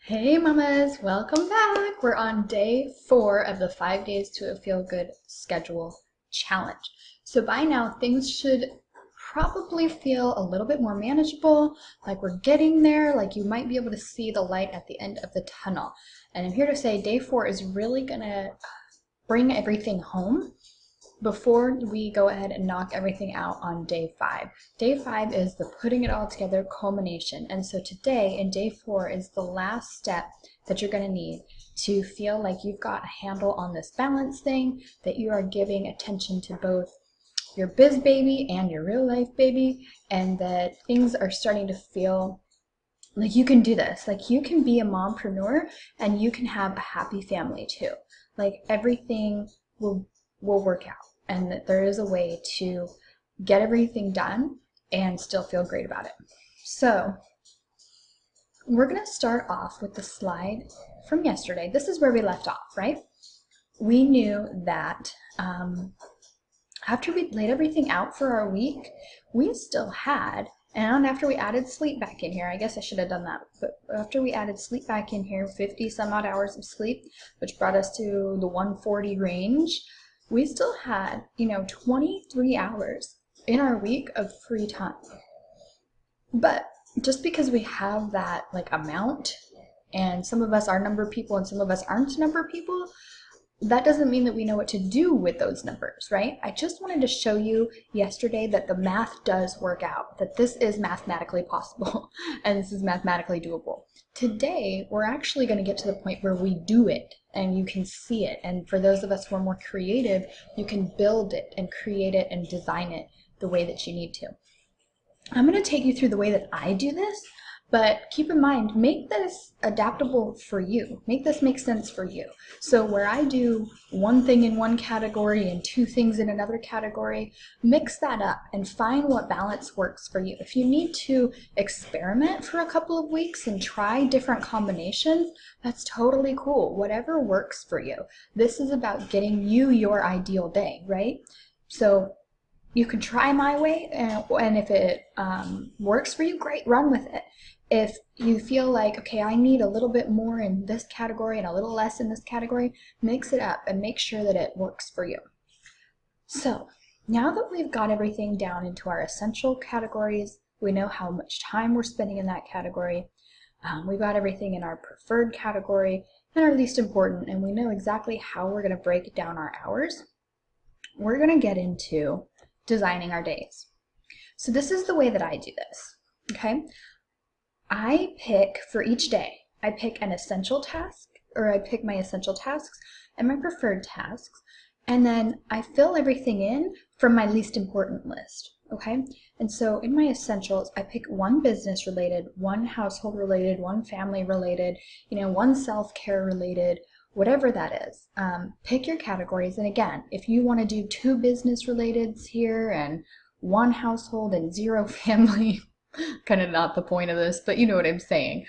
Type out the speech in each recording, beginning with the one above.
Hey mamas, welcome back. We're on day 4 of the 5 days to a feel good schedule challenge. So by now things should probably feel a little bit more manageable, like we're getting there, like you might be able to see the light at the end of the tunnel. And I'm here to say day 4 is really gonna bring everything home before we go ahead and knock everything out on day 5. Day 5 is the putting it all together culmination. And so today in day 4 is the last step that you're going to need to feel like you've got a handle on this balance thing, that you are giving attention to both your biz baby and your real life baby, and that things are starting to feel like you can do this. Like you can be a mompreneur and you can have a happy family too. Like everything will work out, and that there is a way to get everything done and still feel great about it. So we're going to start off with the slide from yesterday. This is where we left off, right? We knew that after we laid everything out for our week, we still had, and after we added sleep back in here, I guess I should have done that, but after we added sleep back in here, 50 some odd hours of sleep, which brought us to the 140 range, we still had, 23 hours in our week of free time. But just because we have that amount, and some of us are number people and some of us aren't number people, that doesn't mean that we know what to do with those numbers, right? I just wanted to show you yesterday that the math does work out, that this is mathematically possible and this is mathematically doable. Today, we're actually going to get to the point where we do it and you can see it. And for those of us who are more creative, you can build it and create it and design it the way that you need to. I'm going to take you through the way that I do this, but keep in mind, make this adaptable for you. Make this make sense for you. So where I do one thing in one category and two things in another category, mix that up and find what balance works for you. If you need to experiment for a couple of weeks and try different combinations, that's totally cool. Whatever works for you. This is about getting you your ideal day, right? So you can try my way, and if it works for you, great, run with it. If you feel like, okay, I need a little bit more in this category and a little less in this category, mix it up and make sure that it works for you. So now that we've got everything down into our essential categories, we know how much time we're spending in that category, we've got everything in our preferred category and our least important, and we know exactly how we're going to break down our hours, we're going to get into designing our days. So this is the way that I do this, okay? I pick for each day, I pick an essential task, or I pick my essential tasks and my preferred tasks, and then I fill everything in from my least important list, okay? And so in my essentials, I pick one business related, one household related, one family related, one self-care related, whatever that is. Pick your categories, and again, if you want to do 2 business relateds here and 1 household and 0 family, kind of not the point of this, but you know what I'm saying,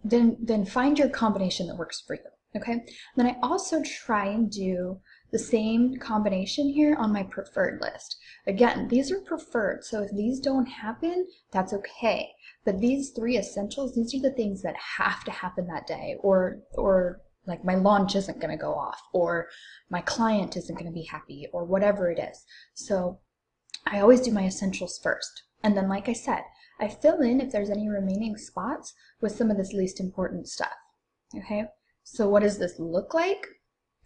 then find your combination that works for you, okay? Then I also try and do the same combination here on my preferred list. Again, these are preferred, so if these don't happen, that's okay. But these 3 essentials, these are the things that have to happen that day, or like my launch isn't going to go off, or my client isn't going to be happy, or whatever it is. So I always do my essentials first. And then, like I said, I fill in if there's any remaining spots with some of this least important stuff. Okay? So what does this look like?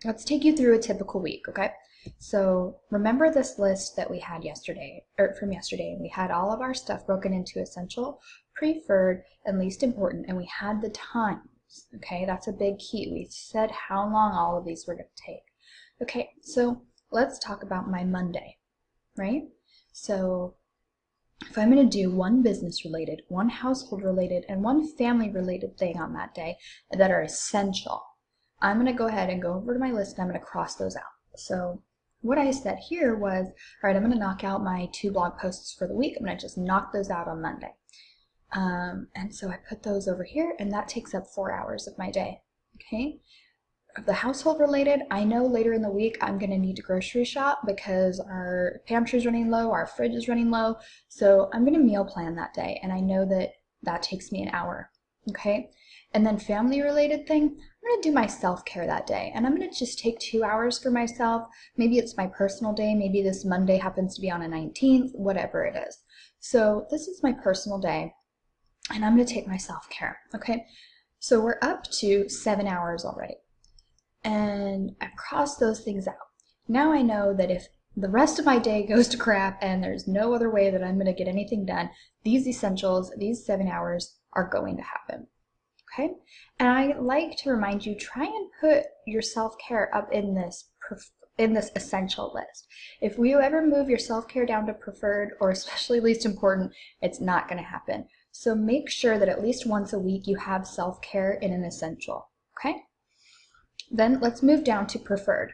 Let's take you through a typical week, okay? So remember this list that we had yesterday, or from yesterday. We had all of our stuff broken into essential, preferred, and least important, and we had the times, okay? That's a big key. We said how long all of these were going to take. Okay, so let's talk about my Monday, right? So if I'm going to do 1 business related, 1 household related, and 1 family related thing on that day that are essential, I'm going to go ahead and go over to my list and I'm going to cross those out. So what I said here was, all right, I'm going to knock out my 2 blog posts for the week. I'm going to just knock those out on Monday. And so I put those over here, and that takes up 4 hours of my day, okay? The household related, I know later in the week I'm going to need to grocery shop because our pantry's running low, our fridge is running low, so I'm going to meal plan that day, and I know that That takes me an hour, okay? And then family related thing, I'm gonna do my self-care that day, and I'm gonna just take 2 hours for myself. Maybe it's my personal day, maybe this Monday happens to be on a 19th, whatever it is. So this is my personal day, and I'm gonna take my self-care, okay? So we're up to 7 hours already, and I've crossed those things out. Now I know that if the rest of my day goes to crap and there's no other way that I'm gonna get anything done, these essentials, these 7 hours are going to happen. Okay, and I like to remind you, try and put your self-care up in this essential list. If you ever move your self-care down to preferred or especially least important, it's not going to happen. So make sure that at least once a week you have self-care in an essential. Okay, then let's move down to preferred.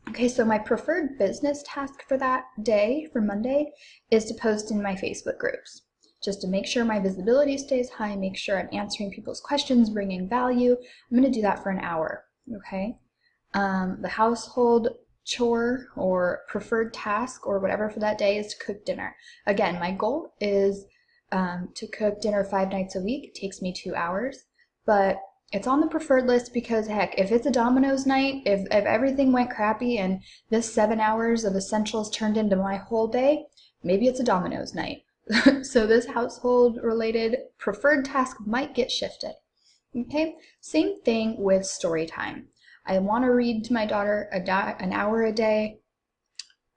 Okay, so my preferred business task for that day, for Monday, is to post in my Facebook groups. Just to make sure my visibility stays high, make sure I'm answering people's questions, bringing value. I'm going to do that for an hour, okay? The household chore or preferred task or whatever for that day is to cook dinner. Again, my goal is to cook dinner 5 nights a week. It takes me 2 hours, but it's on the preferred list because, heck, if it's a Domino's night, if everything went crappy and this 7 hours of essentials turned into my whole day, maybe it's a Domino's night. So this household related preferred task might get shifted. Okay, same thing with story time. I want to read to my daughter an hour a day,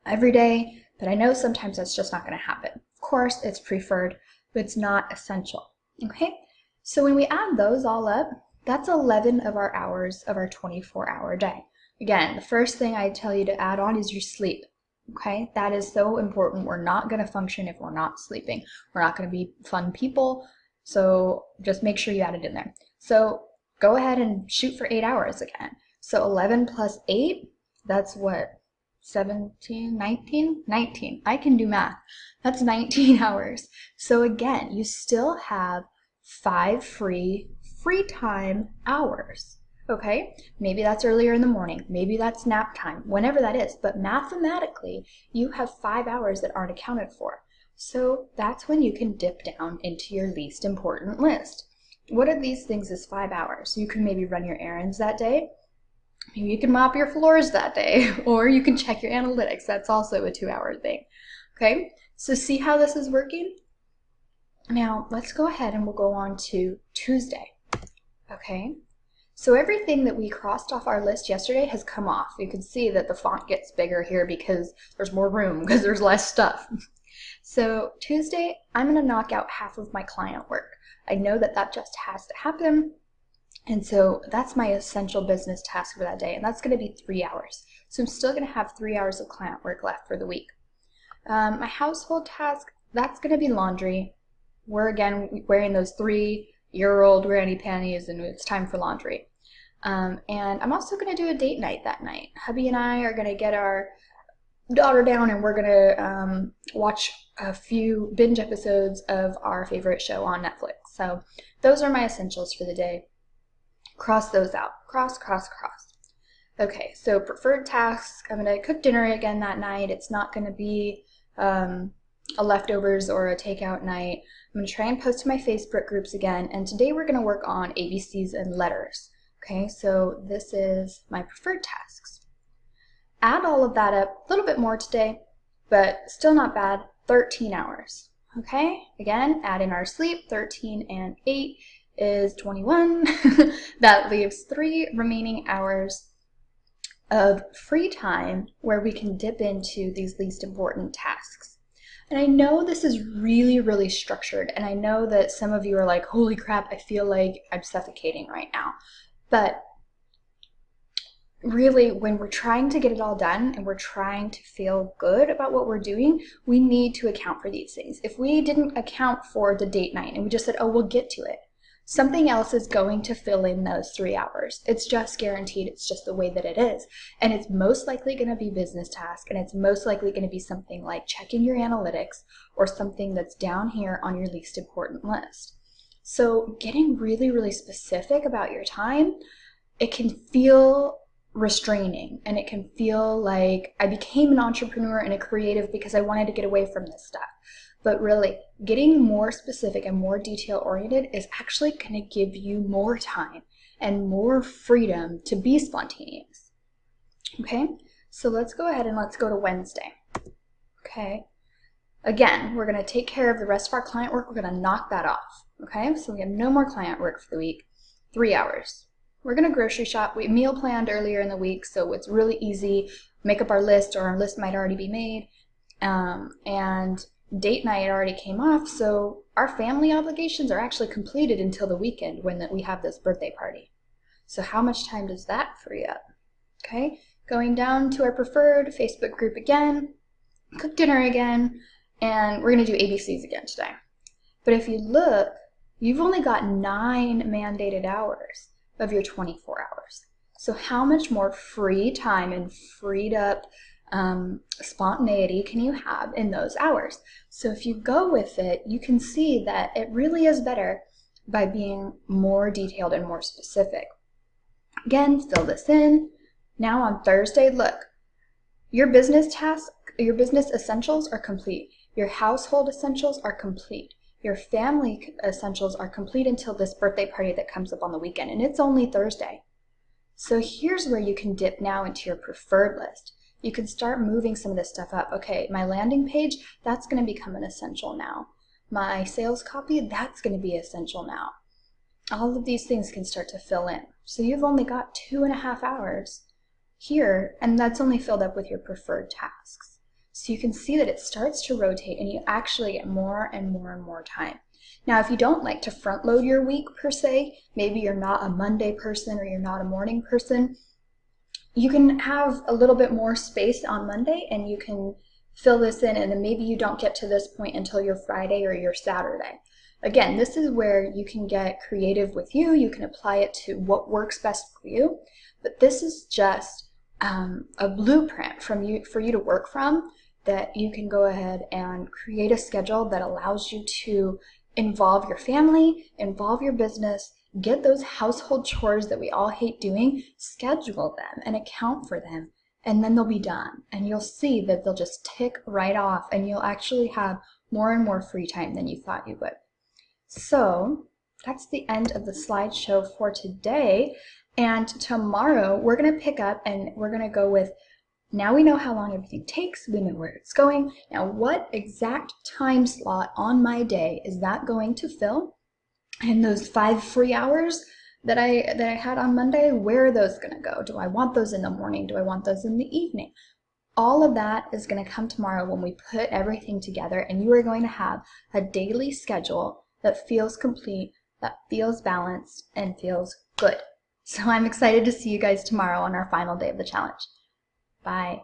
every day, but I know sometimes that's just not going to happen. Of course, it's preferred, but it's not essential. Okay, so when we add those all up, that's 11 of our hours of our 24-hour day. Again, the first thing I tell you to add on is your sleep. Okay, that is so important. We're not going to function if we're not sleeping. We're not going to be fun people. So just make sure you add it in there. So go ahead and shoot for 8 hours again. So 11 plus 8, that's what? 17, 19? 19. I can do math. That's 19 hours. So again, you still have 5 free time hours. Okay, maybe that's earlier in the morning, maybe that's nap time, whenever that is, but mathematically, you have 5 hours that aren't accounted for. So that's when you can dip down into your least important list. What are these things as 5 hours? You can maybe run your errands that day, maybe you can mop your floors that day, or you can check your analytics. That's also a 2-hour thing. Okay, so see how this is working? Now, let's go ahead and we'll go on to Tuesday. Okay. So everything that we crossed off our list yesterday has come off. You can see that the font gets bigger here because there's more room, because there's less stuff. So Tuesday, I'm going to knock out half of my client work. I know that that just has to happen. And so that's my essential business task for that day. And that's going to be 3 hours. So I'm still going to have 3 hours of client work left for the week. My household task, that's going to be laundry. We're again wearing those 3-year-old granny panties and it's time for laundry. And I'm also going to do a date night that night. Hubby and I are going to get our daughter down and we're going to watch a few binge episodes of our favorite show on Netflix. So those are my essentials for the day. Cross those out. Cross, cross, cross. Okay, so preferred tasks. I'm going to cook dinner again that night. It's not going to be a leftovers or a takeout night. I'm going to try and post to my Facebook groups again. And today we're going to work on ABCs and letters. Okay, so this is my preferred tasks. Add all of that up, a little bit more today, but still not bad, 13 hours. Okay, again, add in our sleep, 13 and 8 is 21. That leaves 3 remaining hours of free time where we can dip into these least important tasks. And I know this is really, really structured, and I know that some of you are like, holy crap, I feel like I'm suffocating right now. But really, when we're trying to get it all done and we're trying to feel good about what we're doing, we need to account for these things. If we didn't account for the date night and we just said, oh, we'll get to it, something else is going to fill in those 3 hours. It's just guaranteed. It's just the way that it is. And it's most likely going to be business task, and it's most likely going to be something like checking your analytics or something that's down here on your least important list. So getting really, really specific about your time, it can feel restraining and it can feel like I became an entrepreneur and a creative because I wanted to get away from this stuff. But really, getting more specific and more detail oriented is actually going to give you more time and more freedom to be spontaneous. Okay, so let's go ahead and let's go to Wednesday. Okay, again, we're going to take care of the rest of our client work. We're going to knock that off. Okay, so we have no more client work for the week. 3 hours. We're going to grocery shop. We meal planned earlier in the week, so it's really easy. Make up our list, or our list might already be made. And date night already came off, so our family obligations are actually completed until the weekend when we have this birthday party. So how much time does that free up? Okay, going down to our preferred Facebook group again, cook dinner again, and we're going to do ABCs again today. But if you look, you've only got 9 mandated hours of your 24 hours. So how much more free time and freed up spontaneity can you have in those hours? So if you go with it, you can see that it really is better by being more detailed and more specific. Again, fill this in. Now on Thursday, look, your business essentials are complete. Your household essentials are complete. Your family essentials are complete until this birthday party that comes up on the weekend, and it's only Thursday. So here's where you can dip now into your preferred list. You can start moving some of this stuff up. Okay, my landing page, that's going to become an essential now. My sales copy, that's going to be essential now. All of these things can start to fill in. So you've only got 2.5 hours here, and that's only filled up with your preferred tasks. So you can see that it starts to rotate and you actually get more and more and more time. Now, if you don't like to front load your week per se, maybe you're not a Monday person or you're not a morning person, you can have a little bit more space on Monday and you can fill this in, and then maybe you don't get to this point until your Friday or your Saturday. Again, this is where you can get creative with you. You can apply it to what works best for you, but this is just a blueprint for you to work from, that you can go ahead and create a schedule that allows you to involve your family, involve your business, get those household chores that we all hate doing, schedule them and account for them, and then they'll be done. And you'll see that they'll just tick right off, and you'll actually have more and more free time than you thought you would. So that's the end of the slideshow for today. And tomorrow we're going to pick up and we're going to go with, now we know how long everything takes, we know where it's going. Now what exact time slot on my day is that going to fill? And those 5 free hours that I had on Monday, where are those going to go? Do I want those in the morning? Do I want those in the evening? All of that is going to come tomorrow when we put everything together, and you are going to have a daily schedule that feels complete, that feels balanced, and feels good. So I'm excited to see you guys tomorrow on our final day of the challenge. Bye.